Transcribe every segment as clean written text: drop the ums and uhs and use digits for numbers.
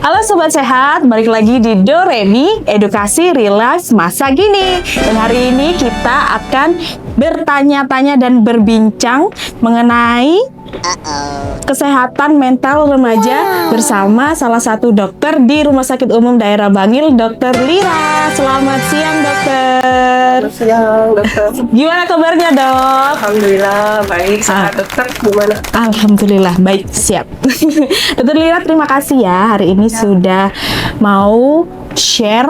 Halo Sobat Sehat, balik lagi di Doremi, edukasi relax masa kini. Dan hari ini kita akan bertanya-tanya dan berbincang mengenai kesehatan mental remaja bersama salah satu dokter di Rumah Sakit Umum Daerah Bangil, Dokter Lira. Selamat siang, dokter. Selamat siang, dokter. Gimana kabarnya, dok? Alhamdulillah, baik. Sehat, dokter. Gimana? Alhamdulillah, baik, siap. Dokter Lira, terima kasih ya hari ini sudah mau share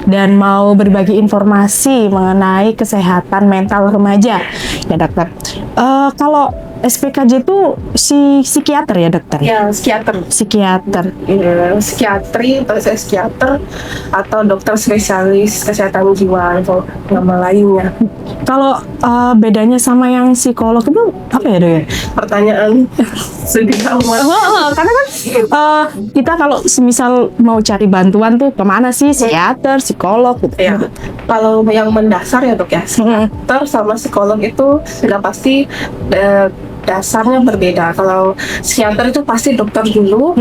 dan mau berbagi informasi mengenai kesehatan mental remaja. Ya, dokter. Kalau SPKJ itu psikiater ya, dokter? Ya, psikiater. Psikiater. Ya, psikiatri atau psikiater atau dokter spesialis kesehatan jiwa atau nama lainnya. Kalau bedanya sama yang psikolog itu apa ya, dok? Ya? Pertanyaan sedikit amat. Karena kan kita kalau misal mau cari bantuan tuh kemana sih? Psikiater, psikolog gitu. Ya, kalau yang mendasar ya, dok ya, psikiater sama psikolog itu sudah pasti dasarnya berbeda. Kalau psikiater itu pasti dokter dulu,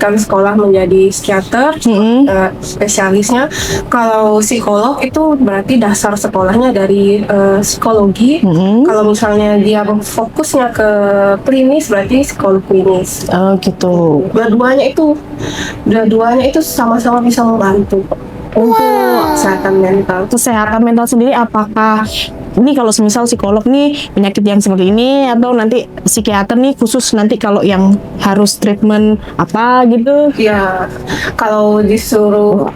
kan sekolah menjadi psikiater, spesialisnya. Kalau psikolog itu berarti dasar sekolahnya dari psikologi. Kalau misalnya dia fokusnya ke klinis, berarti psikolog klinis. Oh gitu. Dua-duanya itu sama-sama bisa membantu untuk kesehatan mental. Kesehatan mental sendiri apakah ini kalau semisal psikolog nih penyakit yang seperti ini, atau nanti psikiater nih khusus nanti kalau yang harus treatment apa gitu? Ya, kalau disuruh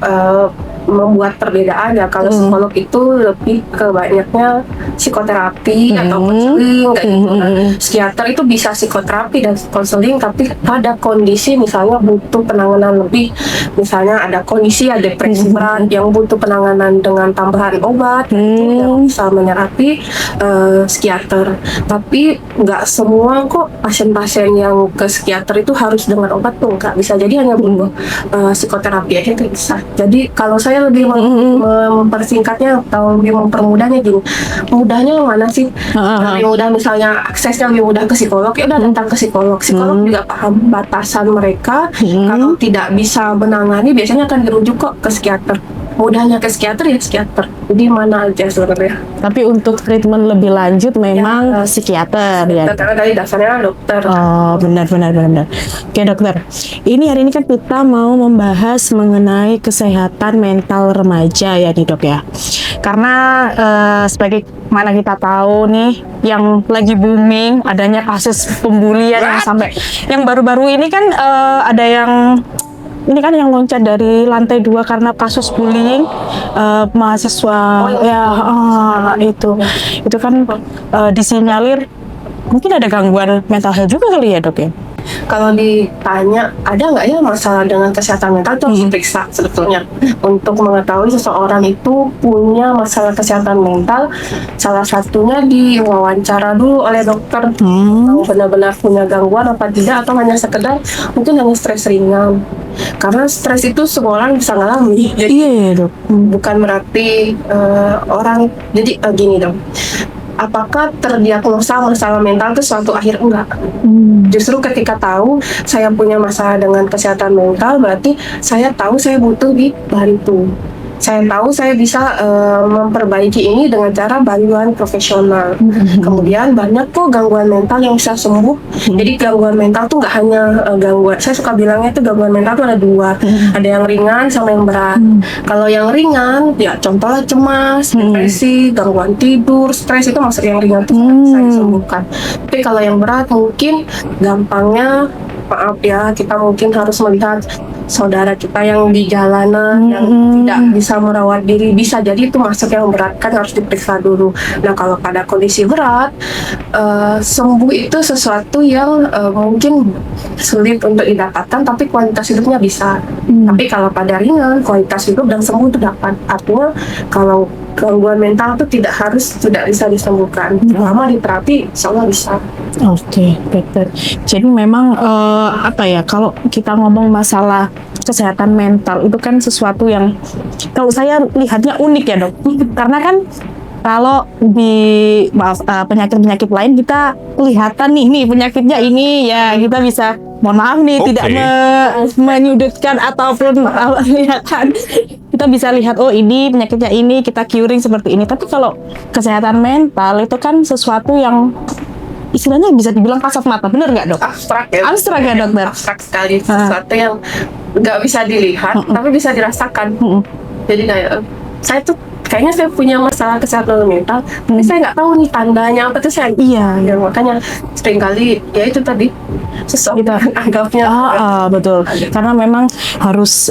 membuat perbedaan ya, kalau psikolog itu lebih ke banyaknya psikoterapi atau konseling kayak gitu. Psikiater itu bisa psikoterapi dan konseling, tapi pada kondisi misalnya butuh penanganan lebih, misalnya ada kondisi ya depresi berat yang butuh penanganan dengan tambahan obat, itu yang bisa menerapi psikiater. Tapi nggak semua kok pasien-pasien yang ke psikiater itu harus dengan obat tuh, nggak bisa. Jadi hanya butuh psikoterapi aja itu bisa. Jadi kalau saya lebih mempersingkatnya atau lebih mempermudahnya gini, mudahnya mana sih? Lebih mudah misalnya aksesnya lebih mudah ke psikolog, ya udah datang ke psikolog. Psikolog juga paham batasan mereka. Kalau tidak bisa menangani, biasanya akan dirujuk kok ke psikiater. Mudahnya ke psikiater ya psikiater. Jadi mana aja sebenarnya. Tapi untuk treatment lebih lanjut memang psikiater ya. Karena dari dasarnya dokter. Oh, benar. Oke, dokter. Hari ini kan kita mau membahas mengenai kesehatan mental remaja ya nih, dok ya. Karena sebagai mana kita tahu nih yang lagi booming adanya kasus pembulian yang sampai yang baru-baru ini kan ada yang ini kan yang loncat dari lantai 2 karena kasus bullying mahasiswa. Itu kan disinyalir mungkin ada gangguan mental health juga kali ya, dok ya. Kalau ditanya ada nggak ya masalah dengan kesehatan mental, itu harus diperiksa sebetulnya untuk mengetahui seseorang itu punya masalah kesehatan mental. Salah satunya diwawancara dulu oleh dokter, mau benar-benar punya gangguan apa tidak, atau hanya sekedar mungkin hanya stres ringan. Karena stres itu semua orang bisa ngalami. Jadi dok. Bukan berarti orang jadi gini dong. Apakah terdiagnosa masalah mental itu suatu akhir? Enggak. Justru ketika tahu saya punya masalah dengan kesehatan mental, berarti saya tahu saya butuh dibantu. Saya tahu saya bisa memperbaiki ini dengan cara bantuan profesional. Kemudian banyak kok gangguan mental yang bisa sembuh. Jadi gangguan mental tuh nggak hanya gangguan. Saya suka bilangnya itu gangguan mental tuh ada dua. Ada yang ringan sama yang berat. Kalau yang ringan, ya contohnya cemas, depresi, gangguan tidur, stres, itu masuk yang ringan tuh bisa disembuhkan. Tapi kalau yang berat mungkin gampangnya, maaf ya, kita mungkin harus melihat saudara kita yang di jalanan yang tidak bisa merawat diri, bisa jadi itu masuk yang berat, kan harus diperiksa dulu. Nah, kalau pada kondisi berat, sembuh itu sesuatu yang mungkin sulit untuk didapatkan, tapi kualitas hidupnya bisa. Tapi kalau pada ringan, kualitas hidup dan sembuh itu dapat. Artinya kalau gangguan mental itu tidak bisa disembuhkan. Selama diterapi, insya Allah bisa. Oke, dokter. Jadi memang kalau kita ngomong masalah kesehatan mental itu kan sesuatu yang kalau saya lihatnya unik ya, dok. Karena kan Kalau di penyakit-penyakit lain kita kelihatan nih penyakitnya ini ya, kita bisa mohon maaf nih tidak menyudutkan ataupun ya kan, kita bisa lihat oh ini penyakitnya ini, kita curing seperti ini. Tapi kalau kesehatan mental itu kan sesuatu yang istilahnya bisa dibilang kasat mata, bener nggak dok? Abstrak ya. Abstrak ya dokter. Abstrak sekali, sesuatu yang nggak bisa dilihat tapi bisa dirasakan. Jadi kayak saya tuh kayaknya saya punya masalah kesehatan mental, tapi saya nggak tahu nih tandanya apa tuh saya. Iya. Ya, makanya seringkali ya itu tadi sesuatu anggapnya. Betul. Karena memang harus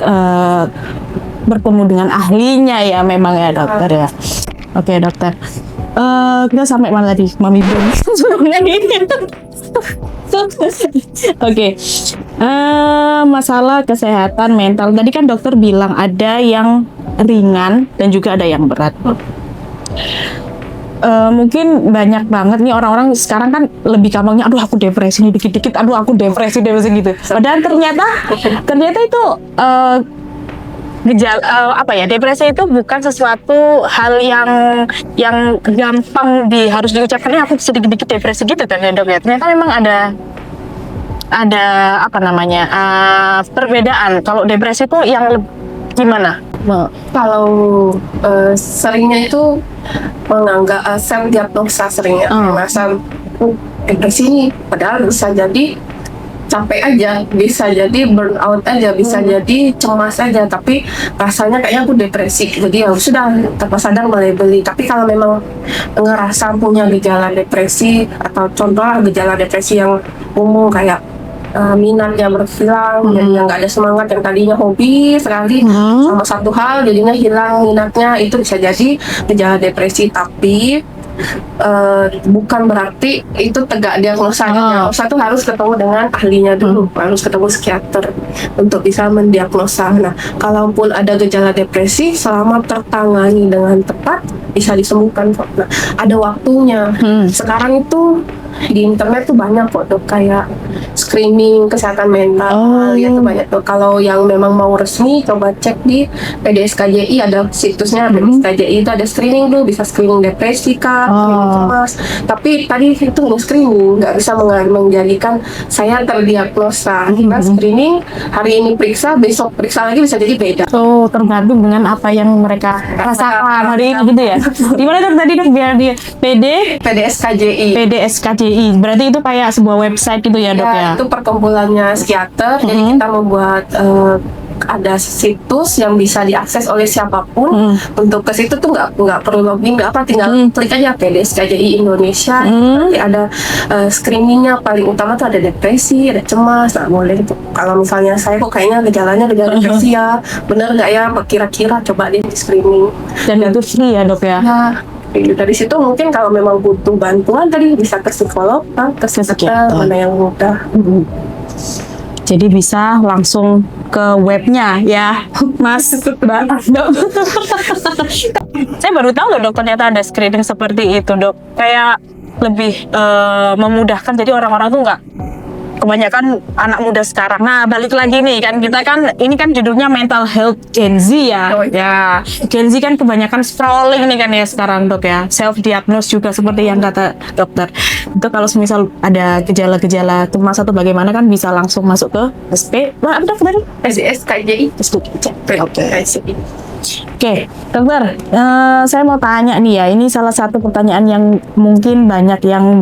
bertemu dengan ahlinya ya, memang ya dokter ya. Oke dokter. Kita sampai mana tadi? Mami belum. Oke. Masalah kesehatan mental. Tadi kan dokter bilang ada yang ringan dan juga ada yang berat. Mungkin banyak banget nih orang-orang sekarang kan lebih gampangnya, aduh aku depresi nih dikit-dikit, aduh aku depresi gitu. Padahal ternyata itu depresi itu bukan sesuatu hal yang gampang harus diucapkan, aku sedikit-dikit depresi gitu kan ya dok ya. Ternyata memang ada perbedaan. Kalau depresi itu yang gimana? Kalau seringnya itu menganggap self diagnosa seringnya merasa depresi ini, padahal bisa jadi capek aja, bisa jadi burnout aja, bisa jadi cemas aja, tapi rasanya kayaknya aku depresi, jadi ya sudah tanpa sadar melebeli. Tapi kalau memang ngerasa punya gejala depresi atau contohnya gejala depresi yang umum kayak minatnya berhilang, jadinya nggak ada semangat, yang tadinya hobi sekali sama satu hal jadinya hilang minatnya, itu bisa jadi gejala depresi. Tapi bukan berarti itu tegak diagnosanya. Diagnosa itu harus ketemu dengan ahlinya dulu, harus ketemu psikiater untuk bisa mendiagnosa. Nah, kalaupun ada gejala depresi, selama tertangani dengan tepat bisa disembuhkan kok. Nah, ada waktunya. Sekarang itu di internet tuh banyak kok dok, kayak screening kesehatan mental, ya tuh banyak tuh. Kalau yang memang mau resmi, coba cek di PDSKJI, ada situsnya. PDSKJI itu ada screening tuh, bisa screening depresi kah, screening cemas. Tapi tadi itu screening, nggak bisa menjadikan saya terdiagnosa. Kita screening hari ini periksa, besok periksa lagi bisa jadi beda. Tergantung dengan apa yang mereka rasakan hari ini gitu ya. Di mana dok tadi dok, biar di PDSKJI. Berarti itu kayak sebuah website gitu ya dok ya? Itu perkumpulannya psikiater. Jadi kita membuat ada situs yang bisa diakses oleh siapapun. Untuk ke situ tuh nggak perlu login, nggak apa, tinggal klik aja PDSKJI Indonesia. Nanti ada screeningnya, paling utama tuh ada depresi, ada cemas. Nah boleh tuh, kalau misalnya saya kok kayaknya gejala depresi ya, bener nggak ya, kira-kira coba di screening. Dan itu free ya dok ya? Dari situ mungkin kalau memang butuh bantuan tadi bisa ke psikolog, ke psikiater, mana yang mudah. Jadi bisa langsung ke webnya ya, Mas Mbak dok. Saya baru tahu loh dok, ternyata ada screening seperti itu dok. Kayak lebih memudahkan, jadi orang-orang tuh nggak, kebanyakan anak muda sekarang. Nah, balik lagi nih kan, kita kan ini kan judulnya mental health Gen Z ya. Ya, Gen Z kan kebanyakan scrolling nih kan ya sekarang dok ya. Self diagnose juga seperti yang kata dokter. Itu kalau misal ada gejala-gejala cemas atau bagaimana kan bisa langsung masuk ke PDSKJI. Oke, dokter, saya mau tanya nih ya, ini salah satu pertanyaan yang mungkin banyak yang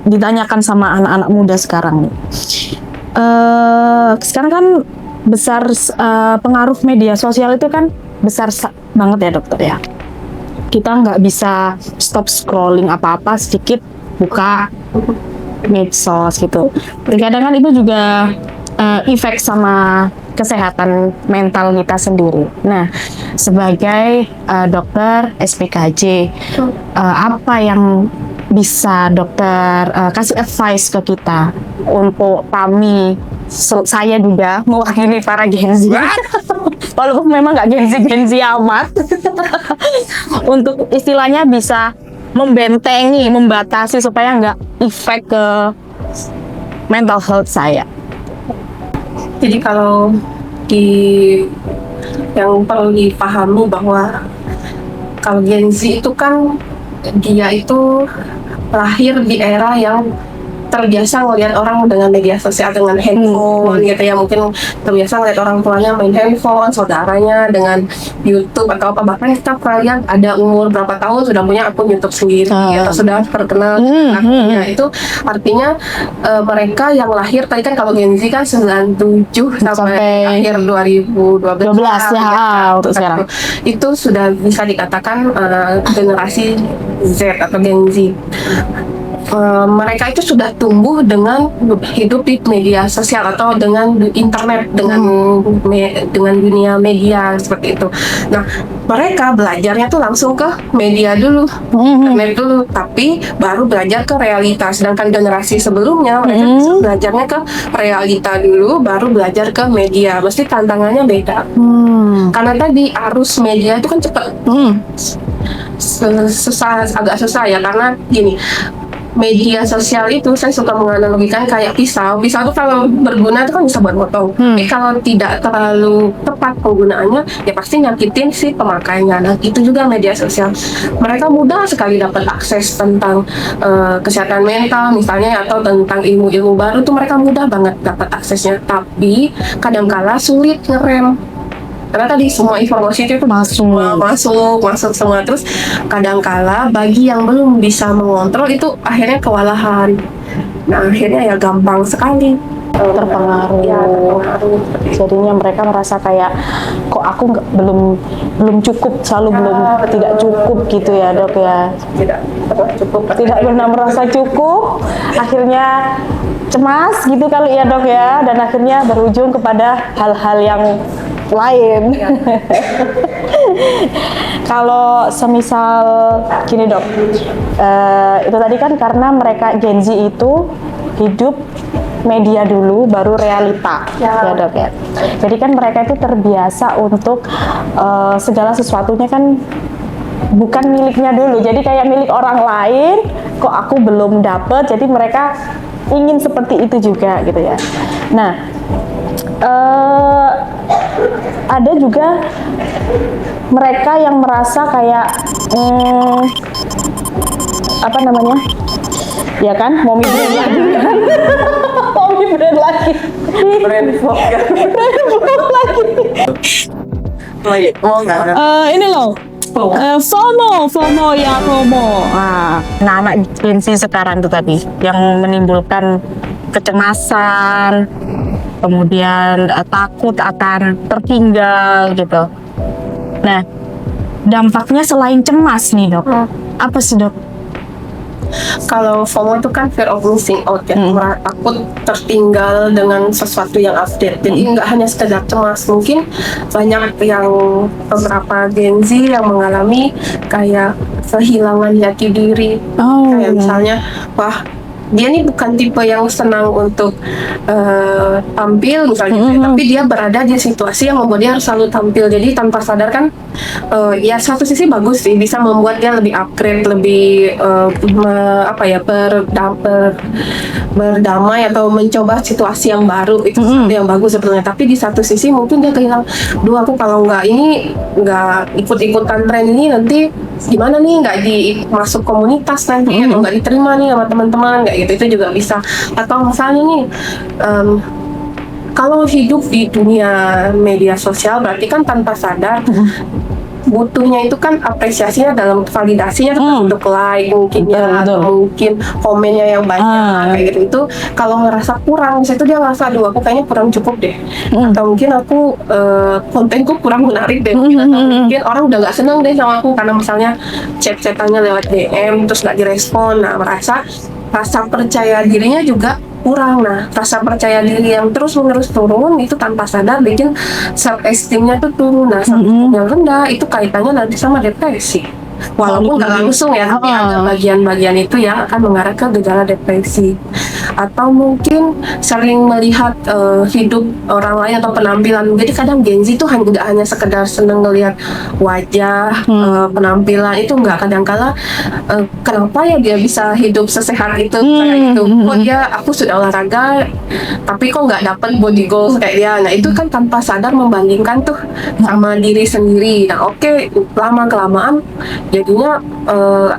ditanyakan sama anak-anak muda sekarang nih. Sekarang kan besar pengaruh media sosial itu kan besar banget ya dokter ya. Kita nggak bisa stop scrolling apa-apa, sedikit buka medsos gitu. Kadang kan itu juga efek sama kesehatan mental kita sendiri. Nah, sebagai dokter SPKJ, apa yang bisa dokter kasih advice ke kita untuk kami, saya juga mewakili para Gen Z, walaupun memang nggak Gen Z amat, untuk istilahnya bisa membentengi, membatasi supaya nggak efek ke mental health saya. Jadi kalau yang perlu dipahami bahwa Kalau Gen Z itu kan dia itu lahir di era yang terbiasa ngelihat orang dengan media sosial, dengan handphone gitu ya, mungkin terbiasa ngelihat orang tuanya main handphone, saudaranya dengan YouTube atau apa, bahkan kita pernah lihat ada umur berapa tahun sudah punya akun YouTube sendiri atau sudah terkenal. Nah, itu artinya mereka yang lahir tadi kan, kalau Gen Z kan 97 sampai akhir 2012 ya, untuk sekarang itu sudah bisa dikatakan generasi Z atau Gen Z. Mereka itu sudah tumbuh dengan hidup di media sosial atau dengan internet, dengan dunia media seperti itu. Nah, mereka belajarnya tuh langsung ke media dulu, internet dulu, tapi baru belajar ke realita. Sedangkan generasi sebelumnya mereka belajarnya ke realita dulu, baru belajar ke media. Mesti tantangannya beda. Karena tadi arus media itu kan cepat, agak susah ya, karena gini. Media sosial itu saya suka menganalogikan kayak pisau. Pisau itu kalau berguna itu kan bisa buat potong. Tapi kalau tidak terlalu tepat penggunaannya, ya pasti nyakitin si pemakainya. Nah, itu juga media sosial. Mereka mudah sekali dapat akses tentang kesehatan mental misalnya, atau tentang ilmu-ilmu baru tuh mereka mudah banget dapat aksesnya. Tapi kadangkala sulit ngerem. Karena tadi semua informasi itu masuk semua, terus kadangkala bagi yang belum bisa mengontrol itu akhirnya kewalahan. Nah, akhirnya ya gampang sekali terpengaruh. Jadinya mereka merasa kayak kok aku belum cukup, selalu tidak cukup gitu ya, Dok ya. Tidak pernah merasa cukup, akhirnya cemas gitu kali ya, Dok ya, dan akhirnya berujung kepada hal-hal yang lain. Kalau semisal gini, Dok, itu tadi kan karena mereka Gen Z itu hidup media dulu baru realita, ya Dok ya. Jadi kan mereka itu terbiasa untuk segala sesuatunya kan bukan miliknya dulu, jadi kayak milik orang lain, kok aku belum dapet, jadi mereka ingin seperti itu juga gitu ya. Nah, ada juga mereka yang merasa kayak apa namanya, ya kan, mommy brain lagi kan. Mommy brain lagi, brand vlog lagi. Ini loh, FOMO ya, FOMO. Nah, anak Gen Z sekarang tuh tadi yang menimbulkan kecemasan, kemudian takut akan tertinggal gitu. Nah, dampaknya selain cemas nih, Dok, apa sih, Dok? Kalau FOMO itu kan fear of missing out ya, takut tertinggal dengan sesuatu yang update. Jadi nggak hanya sekedar cemas, mungkin banyak yang beberapa Gen Z yang mengalami kayak kehilangan jati diri. Kayak misalnya, wah, dia nih bukan tipe yang senang untuk tampil misalnya, tapi dia berada di situasi yang membuat dia harus selalu tampil. Jadi tanpa sadar kan, ya satu sisi bagus sih, bisa membuat dia lebih upgrade, lebih berdamai atau mencoba situasi yang baru, itu sesuatu yang bagus sebetulnya. Tapi di satu sisi mungkin dia kehilangan, aku kalau nggak ikut-ikutan tren ini nanti gimana nih, nggak masuk komunitas nanti, atau nggak diterima nih sama teman-teman, kayak gitu. Itu juga bisa. Atau misalnya nih, kalau hidup di dunia media sosial berarti kan tanpa sadar butuhnya itu kan apresiasinya dalam validasinya untuk like mungkin ya, atau mungkin komennya yang banyak kayak gitu. Itu kalau ngerasa kurang, misalnya itu dia ngerasa, aduh aku kayaknya kurang cukup deh, atau mungkin aku kontenku kurang menarik deh, atau mungkin orang udah nggak seneng deh sama aku karena misalnya chat-chatannya lewat DM terus nggak direspon. Nah, rasa percaya dirinya juga kurang. Nah, rasa percaya diri yang terus-menerus turun itu tanpa sadar bikin self esteemnya tuh turun. Nah, self esteem yang rendah itu kaitannya nanti sama depresi. Walaupun nggak langsung ya, tapi ada bagian-bagian itu yang akan mengarah ke gejala depresi. atau mungkin sering melihat hidup orang lain atau penampilan. Jadi kadang Gen Z itu nggak hanya sekedar seneng ngelihat wajah, penampilan itu nggak. Kadang-kala kenapa ya dia bisa hidup sesehat itu kayak gitu. Kok dia aku sudah olahraga tapi kok nggak dapet body goals kayak dia. Nah itu kan tanpa sadar membandingkan tuh sama diri sendiri. Nah oke, lama kelamaan jadinya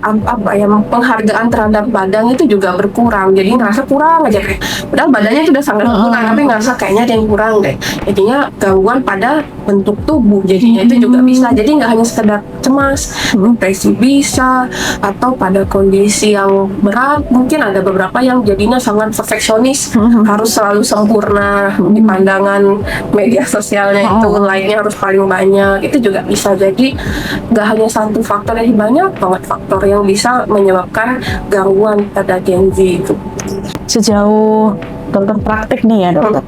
apa ya, penghargaan terhadap badan itu juga berkurang. Jadi ngerasa kurang aja, padahal badannya itu udah sangat kurang tapi ngerasa kayaknya ada yang kurang deh. Jadinya gangguan pada bentuk tubuh jadinya itu juga bisa. Jadi nggak hanya sekedar cemas, depresi bisa, atau pada kondisi yang berat mungkin ada beberapa yang jadinya sangat perfeksionis, harus selalu sempurna di pandangan media sosialnya, itu like-nya harus paling banyak. Itu juga bisa jadi nggak hanya satu faktor, yang banyak banget faktor yang bisa menyebabkan gangguan pada Gen Z itu. Sejauh dokter praktik nih ya dokter,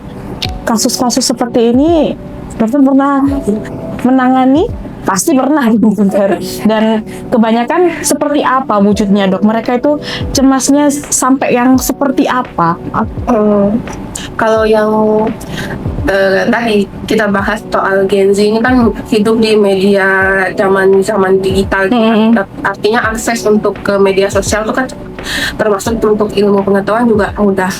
kasus-kasus seperti ini dokter pernah menangani? Pasti pernah dokter. Dan kebanyakan seperti apa wujudnya dok? Mereka itu cemasnya sampai yang seperti apa? Kalau yang tadi kita bahas soal Gen Z ini kan hidup di media zaman digital, artinya akses untuk ke media sosial itu kan termasuk untuk ilmu pengetahuan juga mudah.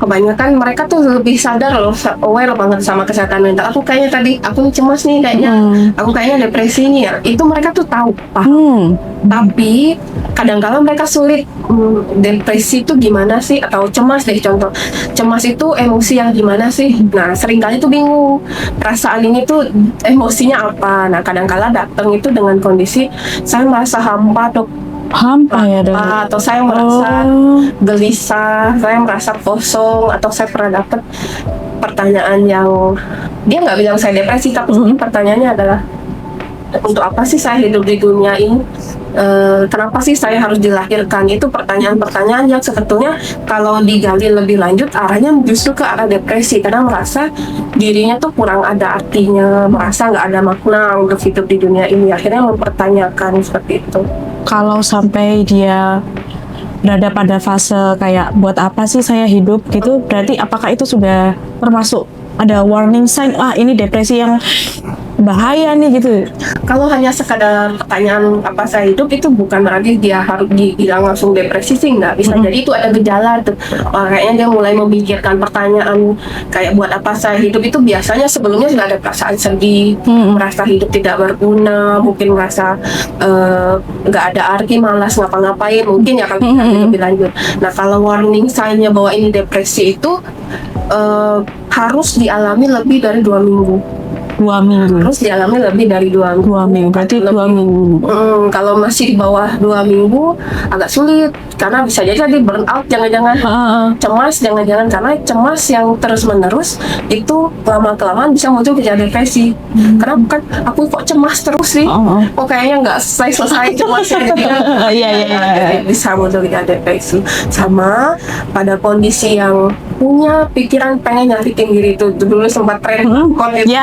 Kebanyakan mereka tuh lebih sadar loh, aware banget sama kesehatan mental. Aku kayaknya tadi aku cemas nih kayaknya, aku kayaknya depresi nih ya. Itu mereka tuh tahu, paham. Tapi kadang-kala mereka sulit depresi itu gimana sih, atau cemas deh contoh. Cemas itu emosi yang gimana sih? Nah, seringkali tuh bingung. Perasaan ini tuh emosinya apa? Nah, kadang-kala datang itu dengan kondisi saya merasa hampa, Dok. Hampa ya dok? Atau saya merasa gelisah, saya merasa kosong, atau saya pernah dapat pertanyaan yang dia nggak bilang saya depresi, tapi pertanyaannya adalah untuk apa sih saya hidup di dunia ini? Kenapa sih saya harus dilahirkan? Itu pertanyaan-pertanyaan yang sebetulnya kalau digali lebih lanjut arahnya justru ke arah depresi, karena merasa dirinya tuh kurang ada artinya, merasa nggak ada makna untuk hidup di dunia ini, akhirnya mempertanyakan seperti itu. Kalau sampai dia berada pada fase kayak buat apa sih saya hidup gitu, berarti apakah itu sudah termasuk ada warning sign, ini depresi yang bahaya nih gitu? Kalau hanya sekadar pertanyaan apa saya hidup, itu bukan berarti dia harus dibilang langsung depresi sih, nggak bisa. Jadi itu ada gejala tuh, kayaknya dia mulai memikirkan pertanyaan kayak buat apa saya hidup. Itu biasanya sebelumnya sudah ada perasaan sedih, merasa hidup tidak berguna, mungkin merasa nggak ada arti, malas ngapa-ngapain, mungkin ya, kalau lebih lanjut. Nah, kalau warning sign-nya bahwa ini depresi itu harus dialami lebih dari 2 minggu. 2 minggu. Harus dialami lebih dari 2 minggu. 2 minggu, berarti 2 minggu. Kalau masih di bawah 2 minggu agak sulit, karena bisa jadi tadi burn out, jangan-jangan cemas, jangan-jangan karena cemas yang terus-menerus itu lama-kelamaan bisa muncul gejala depresi. Karena bukan aku kok cemas terus sih, kok kayaknya nggak selesai cemasnya, jadi kan bisa muncul gejala depresi. Sama pada kondisi yang punya pikiran pengen nyakitin diri, itu dulu sempat tren barcode itu.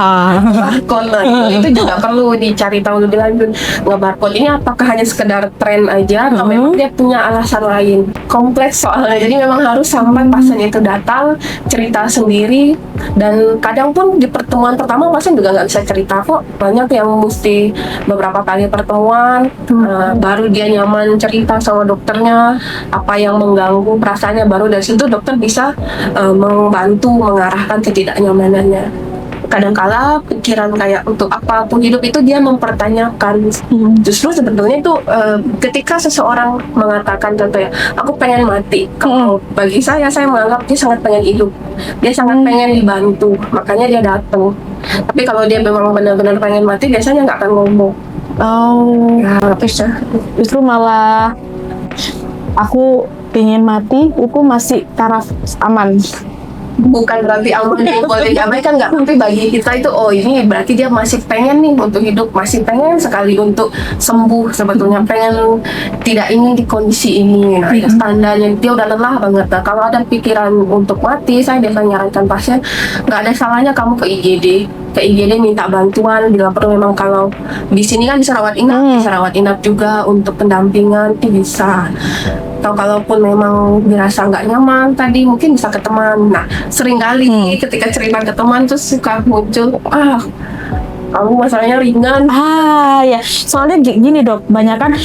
Barcode, itu juga perlu dicari tahu lebih lanjut. Nge-barcode ini apakah hanya sekedar tren aja, atau memang dia punya alasan lain? Kompleks soalnya, jadi memang harus sampai pasien itu datang cerita sendiri. Dan kadang pun di pertemuan pertama pasien juga nggak bisa cerita kok. Banyak yang mesti beberapa kali pertemuan baru dia nyaman cerita sama dokternya apa yang mengganggu perasaannya, baru dari situ dokter bisa membantu mengarahkan ketidaknyamanannya. Kadangkala pikiran kayak untuk apa aku hidup itu dia mempertanyakan. Justru sebetulnya itu ketika seseorang mengatakan contohnya aku pengen mati, kalau bagi saya menganggap dia sangat pengen hidup, dia sangat pengen dibantu, makanya dia datang. Tapi kalau dia memang benar-benar pengen mati, biasanya nggak akan ngomong. Justru malah aku pengen mati itu masih taraf aman. Bukan berarti aman yang boleh diabaikan, nggak, tapi bagi kita itu ini berarti dia masih pengen nih untuk hidup, masih pengen sekali untuk sembuh, sebetulnya pengen, tidak ingin di kondisi ini. Nah, standarnya dia udah lelah banget. Nah, kalau ada pikiran untuk mati, saya biasa nyarankan pasien nggak ada salahnya kamu ke IGD minta bantuan bila perlu. Memang kalau di sini kan bisa rawat inap, bisa rawat inap juga untuk pendampingan, itu bisa. atau kalaupun memang dirasa nggak nyaman tadi mungkin bisa ke teman. Nah seringkali ketika cerita ke teman terus suka muncul kamu masalahnya ringan. Ya, soalnya gini dok, banyak kan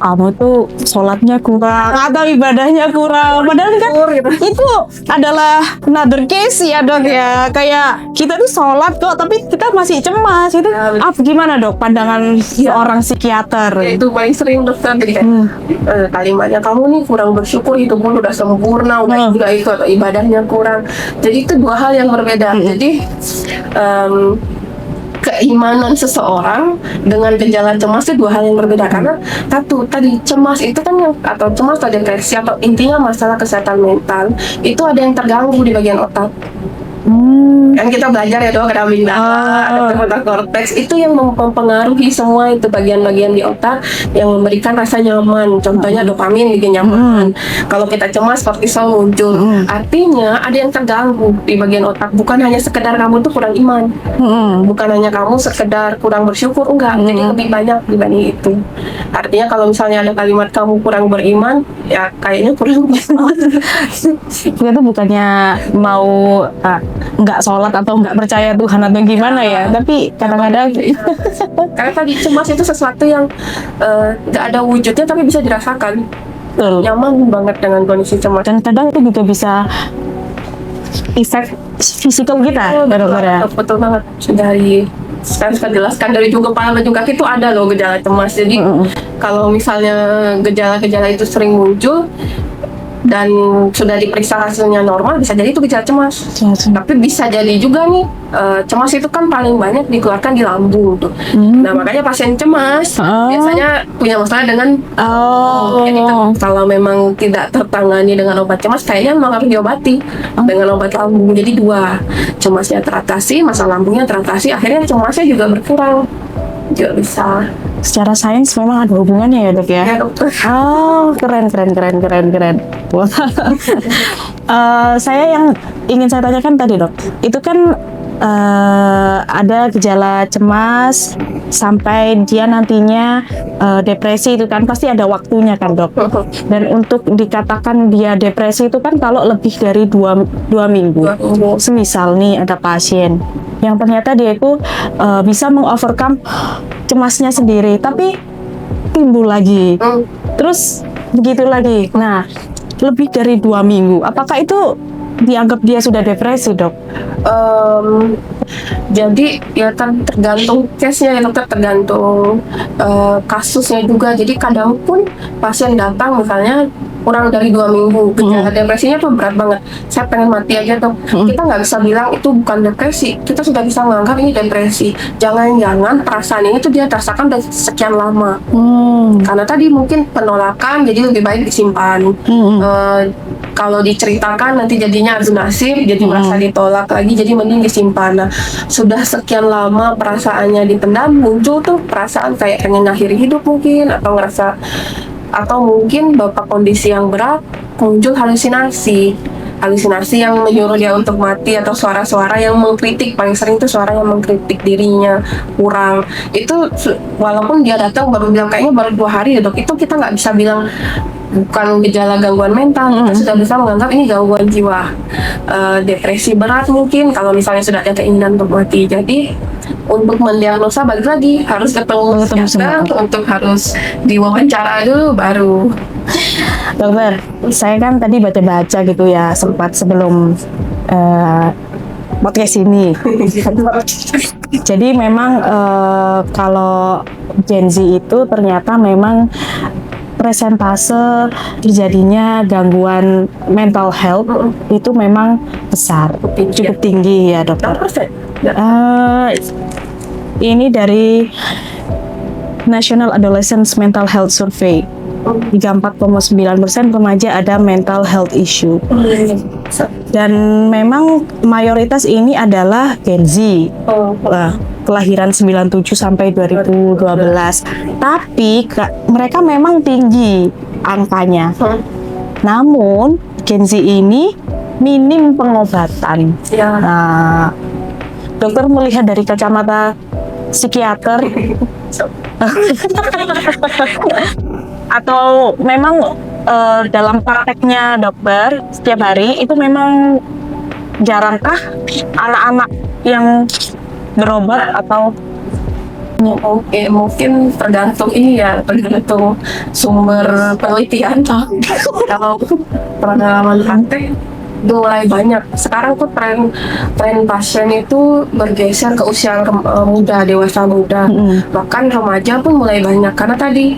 kamu tuh sholatnya kurang atau ibadahnya kurang. Padahal kan itu adalah another case ya dok ya. Kayak kita tuh sholat kok, tapi kita masih cemas. Itu gimana dok pandangan seorang psikiater? Ya, itu paling sering dokter jadi kalimatnya kamu nih kurang bersyukur, hidupmu udah sempurna, udah enggak itu atau ibadahnya kurang. Jadi itu dua hal yang berbeda. Jadi keimanan seseorang dengan gejala cemas itu dua hal yang berbeda, karena tadi cemas itu kan atau cemas atau depresi atau intinya masalah kesehatan mental itu ada yang terganggu di bagian otak. Kan kita belajar ya dok, ada amigdala, ada prefrontal cortex, itu yang mempengaruhi semua itu bagian-bagian di otak yang memberikan rasa nyaman. Contohnya dopamin bikin nyaman. Kalau kita cemas kortisol muncul. Artinya ada yang terganggu di bagian otak. Bukan hanya sekedar kamu tuh kurang iman, bukan hanya kamu sekedar kurang bersyukur, enggak. Jadi lebih banyak dibanding itu. Artinya kalau misalnya ada kalimat kamu kurang beriman, ya kayaknya kurang beriman. Kita tuh bukannya mau nggak sholat atau nggak percaya Tuhan atau gimana ya, tapi kadang-kadang karena tadi cemas itu sesuatu yang nggak ada wujudnya tapi bisa dirasakan. Nyaman banget dengan kondisi cemas, dan kadang itu juga bisa efek fisikal kita. Betul banget. Dari saya jelaskan dari ujung kepala ujung kaki itu ada loh gejala cemas. Jadi kalau misalnya gejala-gejala itu sering muncul dan sudah diperiksa hasilnya normal, bisa jadi itu gejala cemas. Tapi bisa jadi juga nih cemas itu kan paling banyak dikeluarkan di lambung tuh. Nah makanya pasien cemas biasanya punya masalah dengan jadi kalau memang tidak tertangani dengan obat cemas, kayaknya memang harus diobati dengan obat lambung. Jadi dua, cemasnya teratasi, masalah lambungnya teratasi, akhirnya cemasnya juga berkurang. Juga bisa. Secara sains memang ada hubungannya ya dok ya? Ya dokter. Keren. Saya yang ingin saya tanyakan tadi dok, itu kan ada gejala cemas sampai dia nantinya depresi, itu kan pasti ada waktunya kan dok. Dan untuk dikatakan dia depresi itu kan kalau lebih dari dua minggu. Semisal nih ada pasien yang ternyata dia itu bisa mengovercome cemasnya sendiri, tapi timbul lagi, terus begitu lagi. Nah, lebih dari 2 minggu, apakah itu dianggap dia sudah depresi dok? Jadi ya tergantung case-nya ya dokter, tergantung kasusnya juga. Jadi kadang pun pasien datang misalnya kurang dari 2 minggu, gejala depresinya tuh berat banget, saya pengen mati aja dok. Kita nggak bisa bilang itu bukan depresi, kita sudah bisa menganggap ini depresi. Jangan-jangan perasaan ini tuh dia rasakan dari sekian lama, karena tadi mungkin penolakan, jadi lebih baik disimpan. Kalau diceritakan nanti jadinya adu nasib, jadi merasa ditolak lagi, jadi mending disimpan. Nah, sudah sekian lama perasaannya dipendam, muncul tuh perasaan kayak pengen ngakhiri hidup mungkin, atau mungkin bapak kondisi yang berat, muncul halusinasi yang menyuruh dia untuk mati, atau suara-suara yang mengkritik. Paling sering tuh suara yang mengkritik dirinya kurang. Itu walaupun dia datang baru bilang kayaknya baru 2 hari ya dok, itu kita nggak bisa bilang bukan gejala gangguan mental, kita sudah bisa menganggap ini gangguan jiwa, depresi berat mungkin kalau misalnya sudah ada keinginan untuk mati. Jadi untuk mendiagnosa balik lagi harus ketemu psikiater, untuk harus diwawancara dulu baru. Dokter, saya kan tadi baca-baca gitu ya, sempat sebelum podcast ini. Jadi memang kalau Gen Z itu ternyata memang presentase terjadinya gangguan mental health itu memang besar, cukup tinggi ya dokter. Ini dari National Adolescent Mental Health Survey, 34,9% remaja ada mental health issue. Dan memang mayoritas ini adalah Gen Z, kelahiran 97 sampai 2012. Tapi mereka memang tinggi angkanya. Namun Gen Z ini minim pengobatan. Nah, dokter melihat dari kacamata psikiater atau memang dalam prakteknya dokter setiap hari itu memang jarangkah anak-anak yang berobat atau Oke, mungkin tergantung ini ya, tergantung sumber penelitian. Kalau pengalaman praktek itu mulai banyak. Sekarang tuh tren pasien itu bergeser ke usia muda, dewasa muda. Bahkan remaja pun mulai banyak karena tadi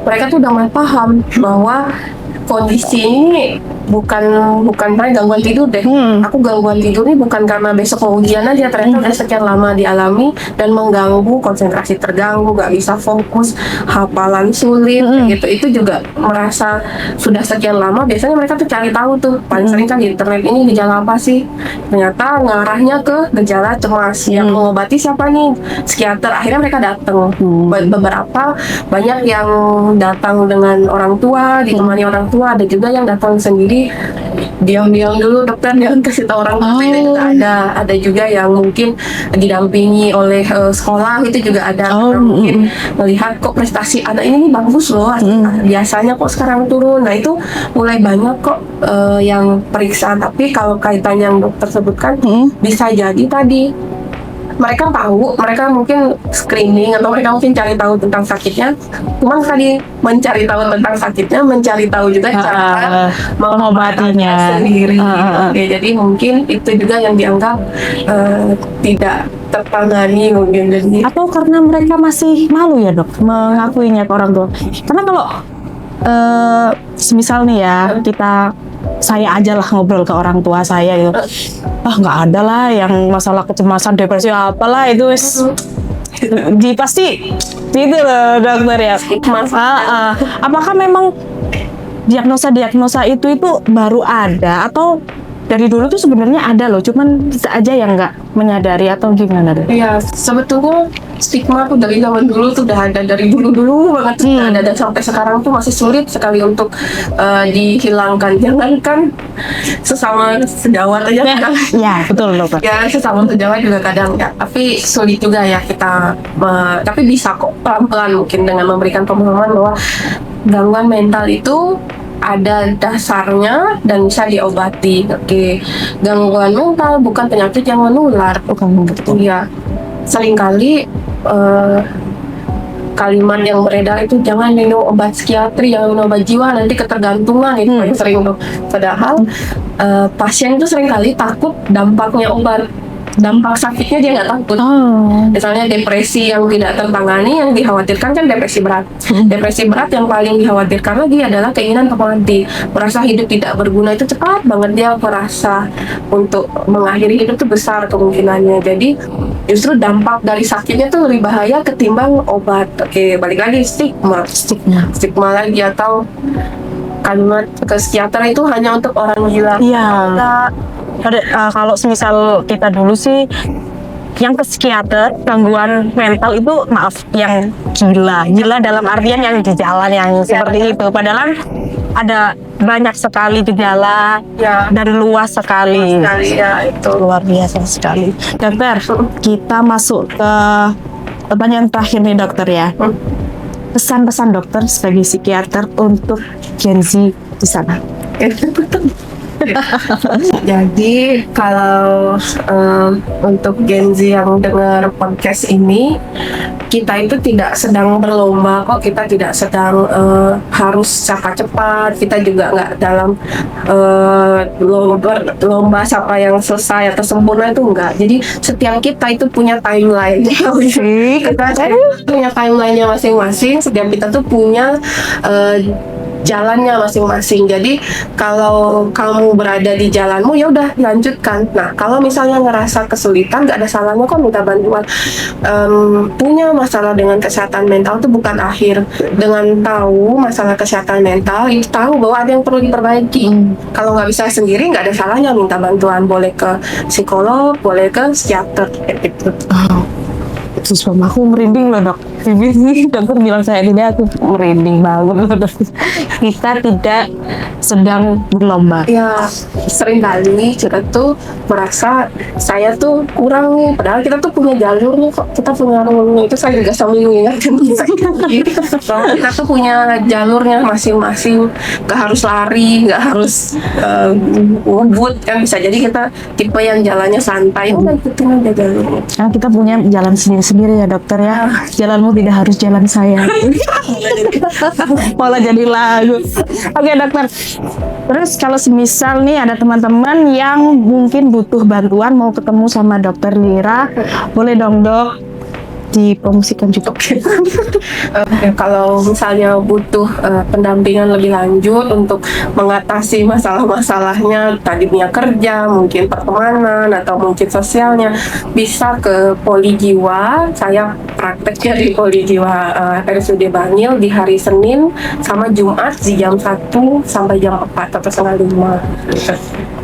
mereka tuh udah mulai paham bahwa kondisi ini bukan gangguan tidur deh. Aku gangguan tidur ini bukan karena besok mau ujian aja, ternyata udah sekian lama dialami dan mengganggu, konsentrasi terganggu, nggak bisa fokus, hafalan sulit gitu. Itu juga merasa sudah sekian lama. Biasanya mereka tuh cari tahu tuh, paling sering kan di internet, ini gejala apa sih? Ternyata ngarahnya ke gejala cemas. Yang mengobati siapa nih? Psikiater. Akhirnya mereka datang. Beberapa banyak yang datang dengan orang tua, ditemani orang tua, ada juga yang datang sendiri, diam-diam dulu dokter, jangan kasih tahu orang tua. Itu juga ada juga yang mungkin didampingi oleh sekolah, itu juga ada. Mungkin melihat kok prestasi anak ini nih bagus loh, biasanya kok sekarang turun. Nah itu mulai banyak kok yang periksa. Tapi kalau kaitan yang dokter sebutkan, bisa jadi tadi mereka tahu, mereka mungkin screening atau mereka mungkin cari tahu tentang sakitnya. Cuman tadi mencari tahu tentang sakitnya, mencari tahu juga cara pengobatinya sendiri. Oke, jadi mungkin itu juga yang dianggap tidak tertangani mungkin. Jadi atau karena mereka masih malu ya dok mengakuinya ke orang tua. Karena kalau semisal nih ya saya aja lah ngobrol ke orang tua saya gitu, nggak ada lah yang masalah kecemasan, depresi apalah itu wes pasti gitu loh dokter ya. Apakah memang diagnosa itu baru ada atau dari dulu tuh sebenarnya ada loh, cuman kita aja yang nggak menyadari atau gimana deh? Iya, sebetulnya stigma tuh dari zaman dulu tuh udah ada, dari dulu banget sudah ada, dan sampai sekarang tuh masih sulit sekali untuk dihilangkan. Jangankan sesama sejawat aja kadang. Ya betul dokter. Ya sesama sejawat juga kadang ya, tapi sulit juga ya kita. Tapi bisa kok pelan-pelan mungkin dengan memberikan pemahaman bahwa gangguan mental itu ada dasarnya dan bisa diobati. Oke, gangguan mental bukan penyakit yang menular. Bukan begitu. Iya, seringkali kalimat yang beredar itu jangan minum obat psikiatri, jangan minum obat jiwa, nanti ketergantungan, itu yang sering tuh. Padahal pasien itu seringkali takut dampaknya obat. Dampak sakitnya dia nggak takut. Misalnya depresi yang tidak tertangani, yang dikhawatirkan kan depresi berat. Depresi berat yang paling dikhawatirkan lagi adalah keinginan untuk mati, merasa hidup tidak berguna. Itu cepat banget dia merasa untuk mengakhiri hidup itu besar kemungkinannya. Jadi justru dampak dari sakitnya tuh lebih bahaya ketimbang obat. Oke, balik lagi stigma lagi, atau kalimat ke psikiater itu hanya untuk orang gila. Iya. Kalau semisal kita dulu sih yang ke psikiater gangguan mental itu yang gila dalam artian yang di jalan yang seperti itu, padahal ada banyak sekali gejala dan luas sekali. Ya, itu Luar biasa sekali. Dokter, kita masuk ke pertanyaan terakhir nih dokter ya. Pesan-pesan dokter sebagai psikiater untuk Gen Z di sana. Jadi kalau untuk Gen Z yang dengar podcast ini, kita itu tidak sedang berlomba kok, kita tidak sedang harus cepat, kita juga nggak dalam lomba siapa yang selesai atau sempurna, itu enggak. Jadi setiap kita itu punya timeline. Kita punya timelinenya masing-masing, setiap kita tuh punya jalannya masing-masing. Jadi kalau kamu berada di jalanmu, ya udah lanjutkan. Nah, kalau misalnya ngerasa kesulitan, nggak ada salahnya kok minta bantuan. Punya masalah dengan kesehatan mental itu bukan akhir. Dengan tahu masalah kesehatan mental, itu tahu bahwa ada yang perlu diperbaiki. Kalau nggak bisa sendiri, nggak ada salahnya minta bantuan. Boleh ke psikolog, boleh ke psikiater, gitu. Terus aku merinding loh dok. Dokter bilang saya ini, aku merinding banget. Kita tidak sedang berlomba. Ya, sering kali kita tuh merasa saya tuh kurang nih, padahal kita tuh punya jalur nih, kok kita punya jalur itu. Saya juga sambil mengingatkan kalau kita tuh punya jalurnya masing-masing, nggak harus lari, nggak harus ngebut kan, bisa jadi kita tipe yang jalannya santai, udah ikutin aja jalurnya. Nah, kita punya jalan sendiri-sendiri ya dokter ya. Jalanmu tidak harus jalan saya. Malah jadi lagu. Oke dokter. Terus kalau semisal nih ada teman-teman yang mungkin butuh bantuan mau ketemu sama dokter Lira, boleh dong dok dipromosikan juga. Oke, kalau misalnya butuh pendampingan lebih lanjut untuk mengatasi masalah-masalahnya, tadinya kerja, mungkin pertemanan, atau mungkin sosialnya, bisa ke Poli Jiwa. Saya prakteknya di Poli Jiwa RSUD Bangil di hari Senin sama Jumat di jam 1 sampai jam 4 atau setengah 5.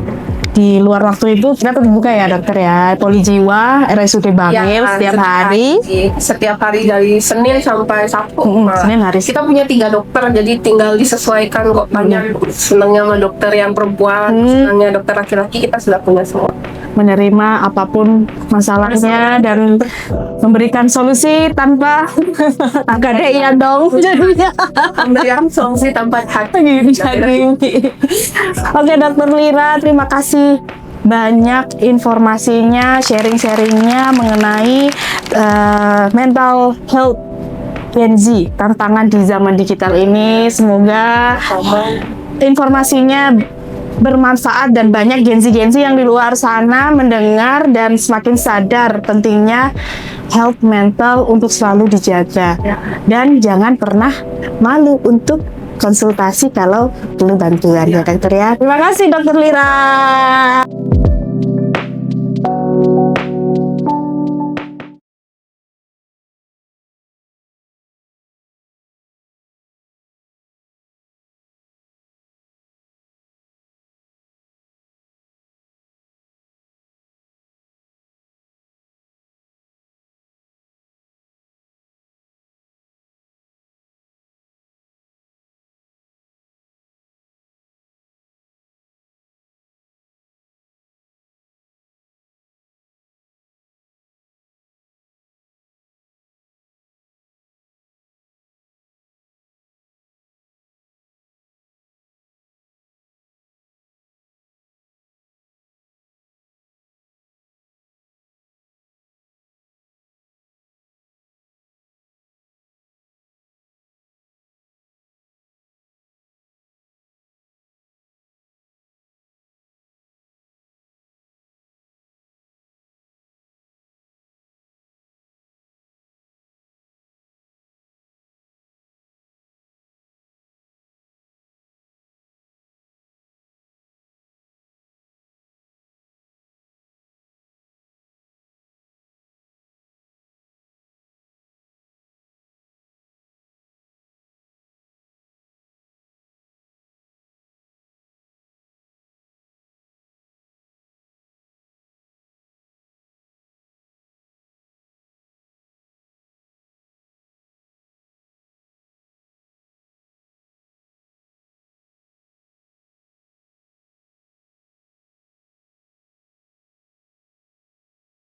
Di luar waktu itu kita tetap buka ya dokter ya. Poli Jiwa RSUD Bangil setiap hari. Setiap hari dari Senin sampai Sabtu. Senin hari. Kita punya 3 dokter, jadi tinggal disesuaikan kok. Banyak senangnya sama dokter yang perempuan, senangnya dokter laki-laki, kita sudah punya semua. Menerima apapun masalahnya dan memberikan solusi tanpa keadaan dong jadinya. Memberikan solusi tanpa hati. Oke dokter Lira, terima kasih banyak informasinya, sharing-sharingnya mengenai mental health Gen Z, tantangan di zaman digital ini. Semoga informasinya bermanfaat dan banyak Gen Z yang di luar sana mendengar dan semakin sadar pentingnya health mental untuk selalu dijaga. Dan jangan pernah malu untuk konsultasi kalau perlu bantuan ya dokter ya. Terima kasih dokter Lira.